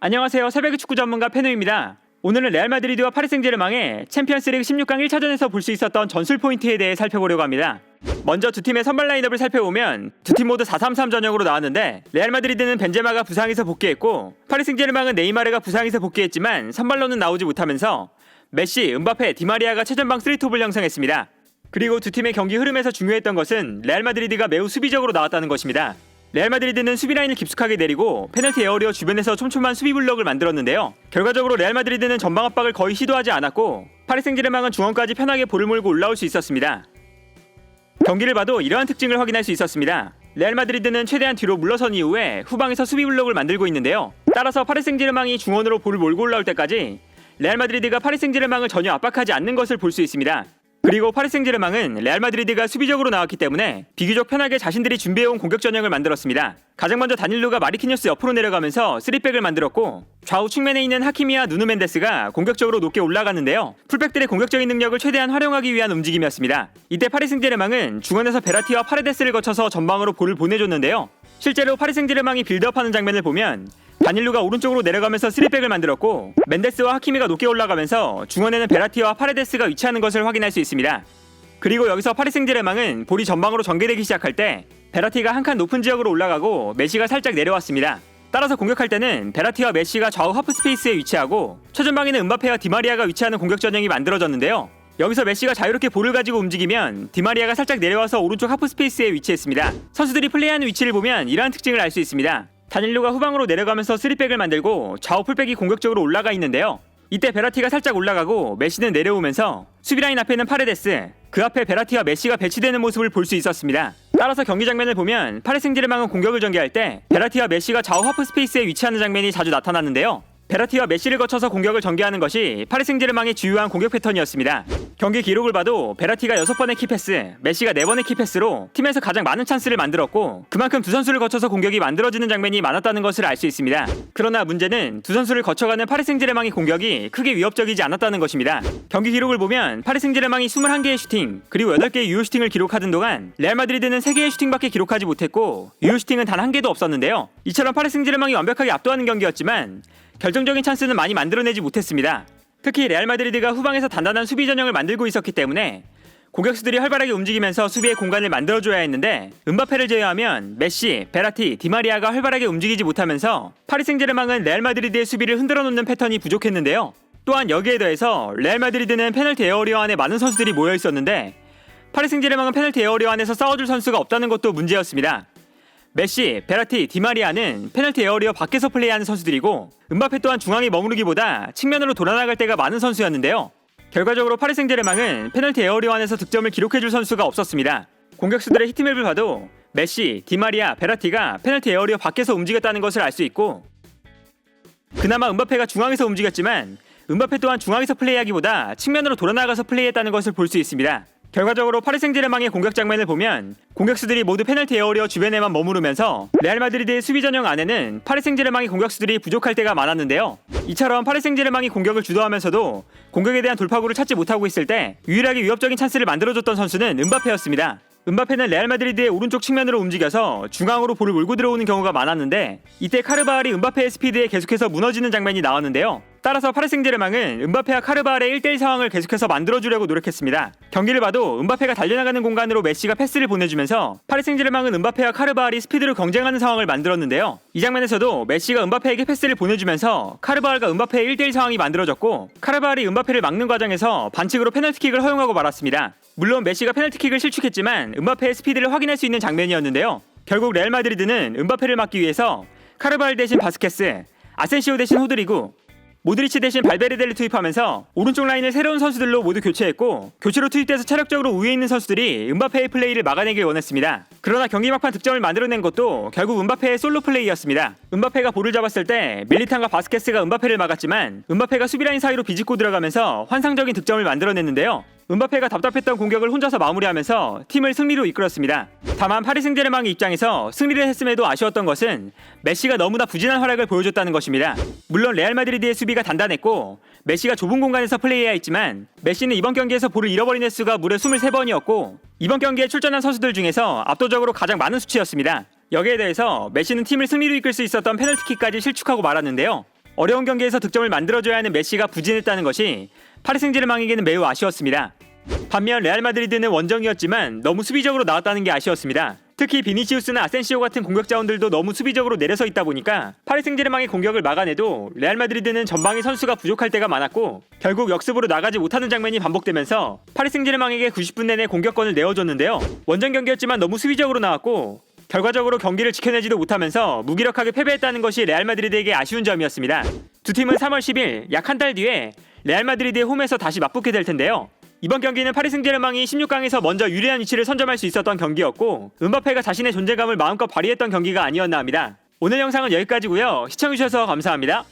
안녕하세요. 새벽의 축구 전문가 페노입니다. 오늘은 레알 마드리드와 파리 생제르맹의 챔피언스리그 16강 1차전에서 볼 수 있었던 전술 포인트에 대해 살펴보려고 합니다. 먼저 두 팀의 선발 라인업을 살펴보면 두 팀 모두 4-3-3 전형으로 나왔는데 레알 마드리드는 벤제마가 부상에서 복귀했고 파리 생제르맹은 네이마르가 부상에서 복귀했지만 선발로는 나오지 못하면서 메시, 음바페, 디마리아가 최전방 3톱을 형성했습니다. 그리고 두 팀의 경기 흐름에서 중요했던 것은 레알 마드리드가 매우 수비적으로 나왔다는 것입니다. 레알 마드리드는 수비 라인을 깊숙하게 내리고 페널티 에어리어 주변에서 촘촘한 수비 블럭을 만들었는데요. 결과적으로 레알 마드리드는 전방 압박을 거의 시도하지 않았고 파리 생제르맹은 중원까지 편하게 볼을 몰고 올라올 수 있었습니다. 경기를 봐도 이러한 특징을 확인할 수 있었습니다. 레알 마드리드는 최대한 뒤로 물러선 이후에 후방에서 수비 블럭을 만들고 있는데요. 따라서 파리 생제르맹이 중원으로 볼을 몰고 올라올 때까지 레알 마드리드가 파리 생제르맹을 전혀 압박하지 않는 것을 볼 수 있습니다. 그리고 파리 생제르맹은 레알 마드리드가 수비적으로 나왔기 때문에 비교적 편하게 자신들이 준비해온 공격 전형을 만들었습니다. 가장 먼저 다닐루가 마르키뉴스 옆으로 내려가면서 3백을 만들었고 좌우 측면에 있는 하키미와 누누 멘데스가 공격적으로 높게 올라갔는데요. 풀백들의 공격적인 능력을 최대한 활용하기 위한 움직임이었습니다. 이때 파리 생제르맹은 중원에서 베라티와 파레데스를 거쳐서 전방으로 볼을 보내줬는데요. 실제로 파리 생제르맹이 빌드업하는 장면을 보면 다닐루가 오른쪽으로 내려가면서 3백을 만들었고 멘데스와 하키미가 높게 올라가면서 중원에는 베라티와 파레데스가 위치하는 것을 확인할 수 있습니다. 그리고 여기서 파리 생제르맹은 볼이 전방으로 전개되기 시작할 때 베라티가 한 칸 높은 지역으로 올라가고 메시가 살짝 내려왔습니다. 따라서 공격할 때는 베라티와 메시가 좌우 하프 스페이스에 위치하고 최전방에는 음바페와 디마리아가 위치하는 공격 전형이 만들어졌는데요. 여기서 메시가 자유롭게 볼을 가지고 움직이면 디마리아가 살짝 내려와서 오른쪽 하프 스페이스에 위치했습니다. 선수들이 플레이하는 위치를 보면 이러한 특징을 알 수 있습니다. 다닐루가 후방으로 내려가면서 3백을 만들고 좌우 풀백이 공격적으로 올라가 있는데요. 이때 베라티가 살짝 올라가고 메시는 내려오면서 수비라인 앞에는 파레데스, 그 앞에 베라티와 메시가 배치되는 모습을 볼 수 있었습니다. 따라서 경기 장면을 보면 파리 생제르맹은 공격을 전개할 때 베라티와 메시가 좌우 하프 스페이스에 위치하는 장면이 자주 나타났는데요. 베라티와 메시를 거쳐서 공격을 전개하는 것이 파리 생제르맹의 주요한 공격 패턴이었습니다. 경기 기록을 봐도 베라티가 6번의 키패스, 메시가 4번의 키패스로 팀에서 가장 많은 찬스를 만들었고 그만큼 두 선수를 거쳐서 공격이 만들어지는 장면이 많았다는 것을 알 수 있습니다. 그러나 문제는 두 선수를 거쳐가는 파리 생제르맹의 공격이 크게 위협적이지 않았다는 것입니다. 경기 기록을 보면 파리 생제르맹이 21개의 슈팅 그리고 8개의 유효 슈팅을 기록하던 동안 레알 마드리드는 3개의 슈팅밖에 기록하지 못했고 유효 슈팅은 단 1개도 없었는데요. 이처럼 파리 생제르맹이 완벽하게 압도하는 경기였지만 결정적인 찬스는 많이 만들어내지 못했습니다. 특히 레알 마드리드가 후방에서 단단한 수비 전형을 만들고 있었기 때문에 공격수들이 활발하게 움직이면서 수비의 공간을 만들어줘야 했는데 음바페를 제외하면 메시, 베라티, 디마리아가 활발하게 움직이지 못하면서 파리 생제르맹은 레알 마드리드의 수비를 흔들어 놓는 패턴이 부족했는데요. 또한 여기에 더해서 레알 마드리드는 페널티 에어리어 안에 많은 선수들이 모여 있었는데 파리 생제르맹은 페널티 에어리어 안에서 싸워줄 선수가 없다는 것도 문제였습니다. 메시, 베라티, 디마리아는 페널티 에어리어 밖에서 플레이하는 선수들이고 음바페 또한 중앙에 머무르기보다 측면으로 돌아나갈 때가 많은 선수였는데요. 결과적으로 파리 생제르맹은 페널티 에어리어 안에서 득점을 기록해줄 선수가 없었습니다. 공격수들의 히트맵을 봐도 메시, 디마리아, 베라티가 페널티 에어리어 밖에서 움직였다는 것을 알 수 있고 그나마 음바페가 중앙에서 움직였지만 음바페 또한 중앙에서 플레이하기보다 측면으로 돌아나가서 플레이했다는 것을 볼 수 있습니다. 결과적으로 파리 생제르맹의 공격 장면을 보면 공격수들이 모두 페널티 에어리어 주변에만 머무르면서 레알 마드리드의 수비 전형 안에는 파리 생제르맹의 공격수들이 부족할 때가 많았는데요. 이처럼 파리 생제르맹이 공격을 주도하면서도 공격에 대한 돌파구를 찾지 못하고 있을 때 유일하게 위협적인 찬스를 만들어줬던 선수는 음바페였습니다. 음바페는 레알 마드리드의 오른쪽 측면으로 움직여서 중앙으로 볼을 몰고 들어오는 경우가 많았는데 이때 카르바알이 음바페의 스피드에 계속해서 무너지는 장면이 나왔는데요. 따라서 파리 생제르맹은 음바페와 카르바알의 1대1 상황을 계속해서 만들어주려고 노력했습니다. 경기를 봐도 음바페가 달려나가는 공간으로 메시가 패스를 보내주면서 파리 생제르맹은 음바페와 카르바알이 스피드로 경쟁하는 상황을 만들었는데요. 이 장면에서도 메시가 음바페에게 패스를 보내주면서 카르바알과 음바페의 1대1 상황이 만들어졌고 카르바알이 음바페를 막는 과정에서 반칙으로 페널티킥을 허용하고 말았습니다. 물론 메시가 페널티킥을 실축했지만 음바페의 스피드를 확인할 수 있는 장면이었는데요. 결국 레알 마드리드는 음바페를 막기 위해서 카르바알 대신 바스케스, 아센시오 대신 호드리구, 모드리치 대신 발베르데를 투입하면서 오른쪽 라인을 새로운 선수들로 모두 교체했고 교체로 투입돼서 체력적으로 우위에 있는 선수들이 음바페의 플레이를 막아내길 원했습니다. 그러나 경기 막판 득점을 만들어낸 것도 결국 음바페의 솔로 플레이였습니다. 음바페가 볼을 잡았을 때 밀리탄과 바스케스가 음바페를 막았지만 음바페가 수비라인 사이로 비집고 들어가면서 환상적인 득점을 만들어냈는데요. 음바페가 답답했던 공격을 혼자서 마무리하면서 팀을 승리로 이끌었습니다. 다만 파리 생제르맹의 입장에서 승리를 했음에도 아쉬웠던 것은 메시가 너무나 부진한 활약을 보여줬다는 것입니다. 물론 레알 마드리드의 수비가 단단했고 메시가 좁은 공간에서 플레이해야 했지만 메시는 이번 경기에서 볼을 잃어버린 횟수가 무려 23번이었고 이번 경기에 출전한 선수들 중에서 압도적으로 가장 많은 수치였습니다. 여기에 대해서 메시는 팀을 승리로 이끌 수 있었던 페널티킥까지 실축하고 말았는데요. 어려운 경기에서 득점을 만들어줘야 하는 메시가 부진했다는 것이 파리 생제르맹에게는 매우 아쉬웠습니다. 반면 레알 마드리드는 원정이었지만 너무 수비적으로 나왔다는 게 아쉬웠습니다. 특히 비니시우스나 아센시오 같은 공격 자원들도 너무 수비적으로 내려서 있다 보니까 파리 생제르맹의 공격을 막아내도 레알 마드리드는 전방에 선수가 부족할 때가 많았고 결국 역습으로 나가지 못하는 장면이 반복되면서 파리 생제르맹에게 90분 내내 공격권을 내어줬는데요. 원정 경기였지만 너무 수비적으로 나왔고 결과적으로 경기를 지켜내지도 못하면서 무기력하게 패배했다는 것이 레알 마드리드에게 아쉬운 점이었습니다. 두 팀은 3월 10일 약 한 달 뒤에 레알 마드리드의 홈에서 다시 맞붙게 될 텐데요. 이번 경기는 파리 생제르맹이 16강에서 먼저 유리한 위치를 선점할 수 있었던 경기였고 음바페가 자신의 존재감을 마음껏 발휘했던 경기가 아니었나 합니다. 오늘 영상은 여기까지고요. 시청해주셔서 감사합니다.